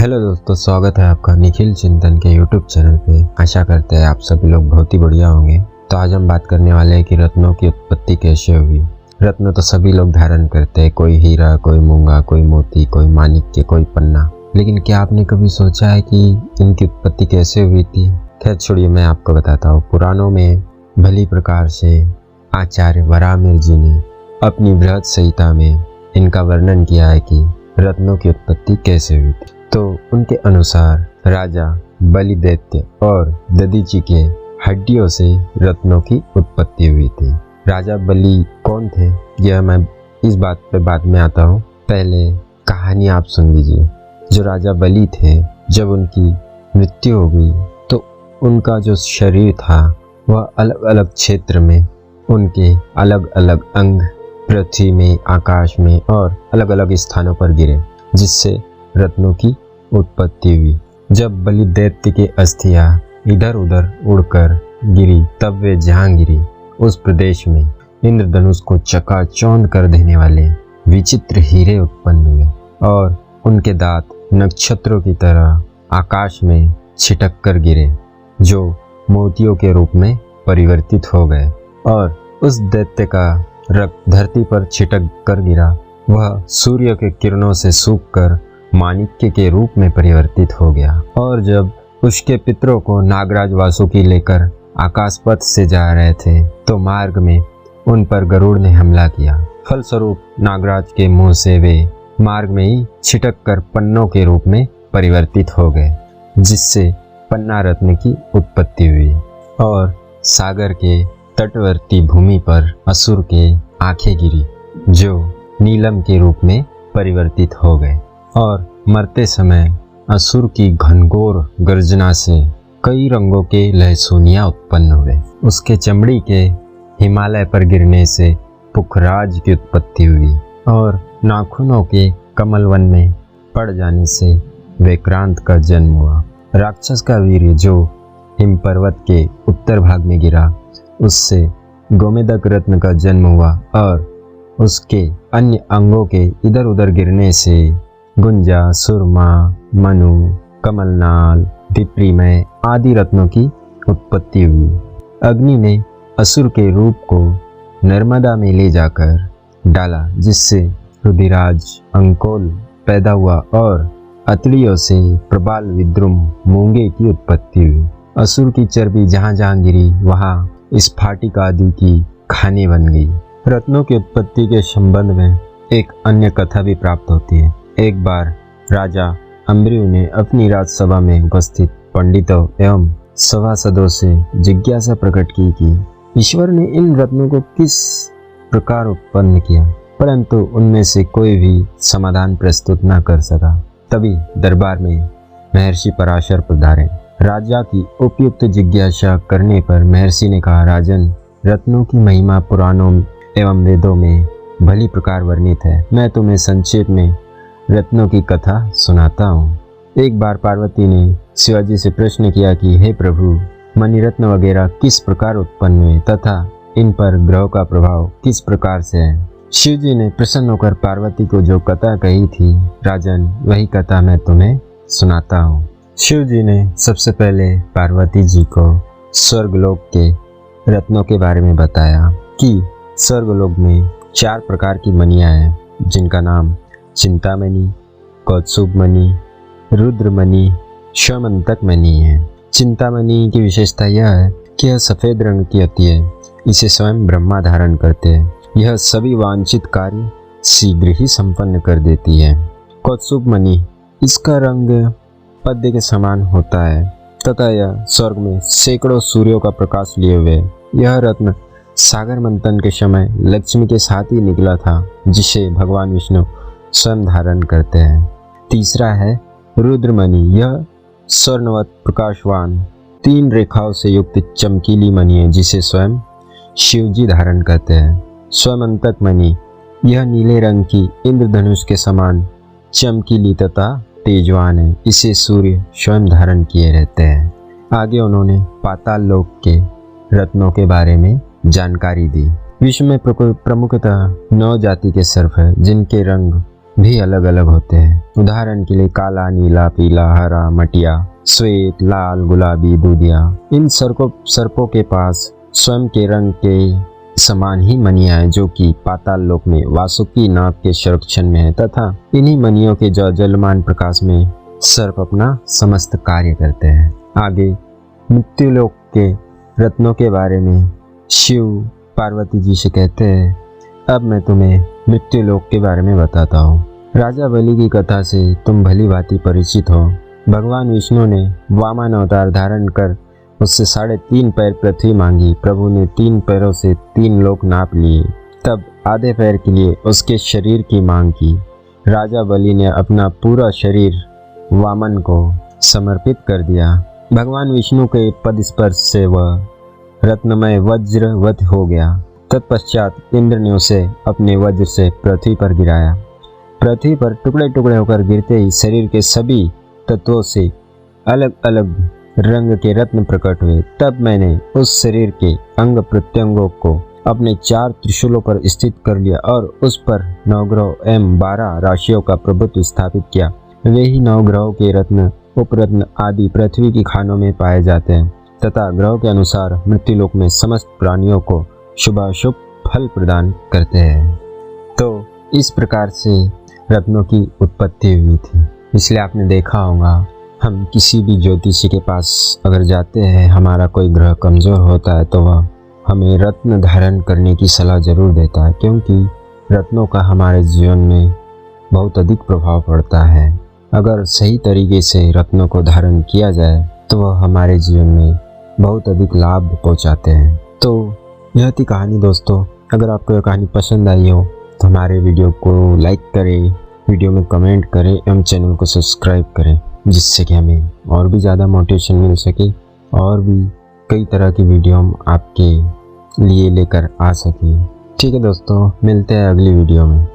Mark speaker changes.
Speaker 1: Hello दोस्तों, स्वागत है आपका निखिल चिंतन के यूट्यूब चैनल पे। आशा करते हैं आप सभी लोग बहुत ही बढ़िया होंगे। तो आज हम बात करने वाले हैं कि रत्नों की उत्पत्ति कैसे हुई। रत्न तो सभी लोग धारण करते हैं, कोई हीरा, कोई मूंगा, कोई मोती, कोई माणिक्य, कोई पन्ना। लेकिन क्या आपने कभी सोचा है कि इनकी उत्पत्ति कैसे हुई थी? खैर छोड़िए, मैं आपको बताता हूँ। पुराणों में भली प्रकार से आचार्य वराहमिहिर जी ने अपनी बृहद संहिता में इनका वर्णन किया है कि रत्नों की उत्पत्ति कैसे हुई थी। तो उनके अनुसार राजा बलि दैत्य और दधीचि के हड्डियों से रत्नों की उत्पत्ति हुई थी। राजा बलि कौन थे, यह मैं इस बात पे बाद में आता हूँ। पहले कहानी आप सुन लीजिए। जो राजा बलि थे, जब उनकी मृत्यु हो गई तो उनका जो शरीर था वह अलग अलग क्षेत्र में, उनके अलग अलग अंग पृथ्वी में, आकाश में और अलग अलग स्थानों पर गिरे, जिससे रत्नों की उत्पत्ति हुई। जब बलि दैत्य की अस्थियां इधर उधर उड़कर गिरी, तब वे जहां गिरी उस प्रदेश में इंद्रधनुष को चकाचौंध कर देने वाले विचित्र हीरे उत्पन्न हुए और उनके दांत नक्षत्रों की तरह आकाश में छिटक कर गिरे, जो मोतियों के रूप में परिवर्तित हो गए। और उस दैत्य का रक्त धरती पर छिटक कर गिरा, वह सूर्य के किरणों से सूखकर माणिक्य के रूप में परिवर्तित हो गया। और जब उसके पितरों को नागराज वासुकी लेकर आकाश पथ से जा रहे थे, तो मार्ग में उन पर गरुड़ ने हमला किया। फलस्वरूप नागराज के मुंह से वे मार्ग में ही छिटक कर पन्नों के रूप में परिवर्तित हो गए, जिससे पन्ना रत्न की उत्पत्ति हुई। और सागर के तटवर्ती भूमि पर असुर के आंखें गिरी, जो नीलम के रूप में परिवर्तित हो गए। और मरते समय असुर की घनघोर गर्जना से कई रंगों के लहसुनिया उत्पन्न हुए। उसके चमड़ी के हिमालय पर गिरने से पुखराज की उत्पत्ति हुई और नाखूनों के कमलवन में पड़ जाने से विक्रांत का जन्म हुआ। राक्षस का वीर्य जो हिम पर्वत के उत्तर भाग में गिरा, उससे गोमेदक रत्न का जन्म हुआ और उसके अन्य अंगों के इधर उधर गिरने से गुंजा, सुरमा, मनु, कमलनाल, दिप्रीमय आदि रत्नों की उत्पत्ति हुई। अग्नि ने असुर के रूप को नर्मदा में ले जाकर डाला, जिससे रुधिराज अंकोल पैदा हुआ और अतलियों से प्रबाल विद्रुम मूंगे की उत्पत्ति हुई। असुर की चर्बी जहाँ जहाँ गिरी, वहाँ स्फाटिक आदि की खाने बन गई। रत्नों की उत्पत्ति के संबंध में एक अन्य कथा भी प्राप्त होती है। एक बार राजा अम्बरीव ने अपनी राजसभा में उपस्थित पंडितों एवं सभासदों से जिज्ञासा प्रकट की कि ईश्वर ने इन रत्नों को किस प्रकार उत्पन्न किया, परंतु उनमें से कोई भी समाधान प्रस्तुत न कर सका। तभी दरबार में महर्षि पराशर पधारे। राजा की उपयुक्त जिज्ञासा करने पर महर्षि ने कहा, राजन, रत्नों की महिमा पुराणों एवं वेदों में भली प्रकार वर्णित है। मैं तुम्हें संक्षेप में रत्नों की कथा सुनाता हूँ। एक बार पार्वती ने शिवाजी से प्रश्न किया कि हे प्रभु, मणिरत्न वगैरह किस प्रकार उत्पन्न हुए तथा इन पर ग्रहों का प्रभाव किस प्रकार से है। शिवजी ने प्रसन्न होकर पार्वती को जो कथा कही थी, राजन, वही कथा मैं तुम्हें सुनाता हूँ। शिवजी ने सबसे पहले पार्वती जी को स्वर्गलोक के रत्नों के बारे में बताया कि स्वर्गलोक में 4 प्रकार की मणियाँ हैं, जिनका नाम चिंतामणि, कौत्सुभमणि, रुद्रमणि, श्वेमंतक मणि है। चिंतामणि की विशेषता यह है कि यह सफ़ेद रंग की होती है। इसे स्वयं ब्रह्मा धारण करते हैं। यह सभी वांछित कार्य शीघ्र ही संपन्न कर देती है। कौत्सुभमणि, इसका रंग पद्य के समान होता है तथा यह स्वर्ग में सैकड़ों सूर्यों का प्रकाश लिए हुए। यह रत्न सागर मंथन के समय लक्ष्मी के साथ ही निकला था, जिसे भगवान विष्णु स्वयं धारण करते हैं। तीसरा है रुद्रमणि। यह स्वर्णवत प्रकाशवान 3 रेखाओं से युक्त चमकीली मणि है, जिसे स्वयं शिवजी धारण करते हैं। श्वेमंतक मणि, यह नीले रंग की इंद्रधनुष के समान चमकीली तथा तेजवान है। इसे सूर्य स्वयं धारण किए रहते हैं। आगे उन्होंने पाताल लोक के रत्नों के बारे में जानकारी दी। विश्व में प्रमुखतः 9 जाति के सर्प हैं, जिनके रंग भी अलग अलग होते हैं। उदाहरण के लिए काला, नीला, पीला, हरा, मटिया, श्वेत, लाल, गुलाबी, दूधिया। इन सर्पों के पास स्वयं के रंग के समान ही मनियां हैं जो कि पाताल लोक में वासुकी नाग के संरक्षण में है, तथा इन्हीं मनियों के जलमान प्रकाश में सर्प अपना समस्त कार्य करते हैं। आगे मृत्युलोक के रत्नों के बारे में शिव पार्वती जी से कहते हैं, अब मैं तुम्हें मृत्युलोक के बारे में बताता हूँ। राजा बलि की कथा से तुम भली भांति परिचित हो। भगवान विष्णु ने वामन अवतार धारण कर उससे 3.5 पैर पृथ्वी मांगी। प्रभु ने 3 पैरों से 3 लोक नाप लिए। तब आधे पैर के लिए उसके शरीर की मांग की। राजा बलि ने अपना पूरा शरीर वामन को समर्पित कर दिया। भगवान विष्णु के पद स्पर्श से वह रत्नमय वज्रवत हो गया। तत्पश्चात इंद्र ने उसे अपने वज्र से पृथ्वी पर गिराया। पृथ्वी पर टुकड़े टुकड़े होकर गिरते ही शरीर के सभी तत्वों से अलग अलग रंग के रत्न प्रकट हुए। तब मैंने उस शरीर के अंग प्रत्यंगों को अपने 4 त्रिशूलों पर स्थित कर लिया और उस पर 9 ग्रह एवं 12 राशियों का प्रभुत्व स्थापित किया। वे ही 9 ग्रहों के रत्न, उपरत्न आदि पृथ्वी की खानों में पाए जाते हैं तथा ग्रहों के अनुसार मृत्युलोक में समस्त प्राणियों को शुभाशुभ फल प्रदान करते हैं। तो इस प्रकार से रत्नों की उत्पत्ति हुई थी। इसलिए आपने देखा होगा, हम किसी भी ज्योतिषी के पास अगर जाते हैं, हमारा कोई ग्रह कमज़ोर होता है तो वह हमें रत्न धारण करने की सलाह ज़रूर देता है, क्योंकि रत्नों का हमारे जीवन में बहुत अधिक प्रभाव पड़ता है। अगर सही तरीके से रत्नों को धारण किया जाए तो वह हमारे जीवन में बहुत अधिक लाभ पहुंचाते हैं। तो यह थी कहानी दोस्तों। अगर आपको यह कहानी पसंद आई हो तो हमारे वीडियो को लाइक करें, वीडियो में कमेंट करें एवं चैनल को सब्सक्राइब करें, जिससे कि हमें और भी ज़्यादा मोटिवेशन मिल सके और भी कई तरह की वीडियो हम आपके लिए लेकर आ सकें। ठीक है दोस्तों, मिलते हैं अगली वीडियो में।